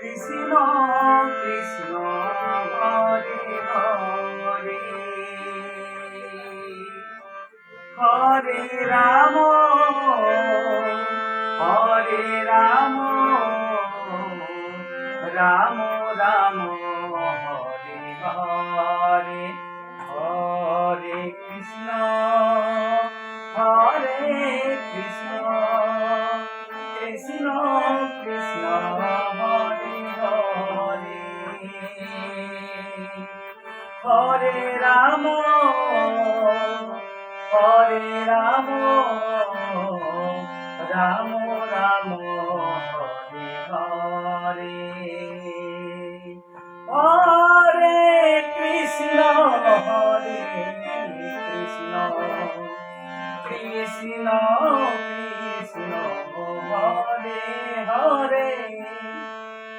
Krishna Krishna Hare Hare Hare Ram Hare Ram Ram Ram Hare Hare Hare Krishna Krishna Krishna Krishna Hare Hare Hare Ram Ram Ram Hare Hare Hare Krishna Krishna Krishna Krishna Hare Hare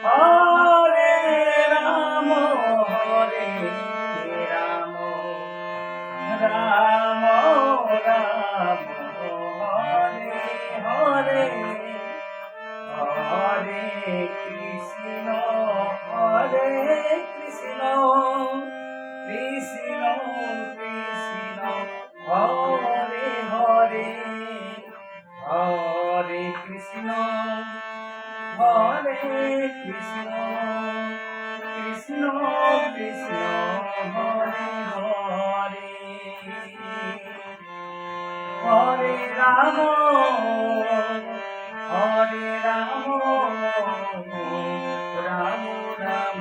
Hare Ram Ram Ram Ram Hare Hare Hare Krishna Krishna Krishna Krishna Hare Hare Hare Krishna Krishna Krishna Krishna Hare Hare Hare Ram Ram Ram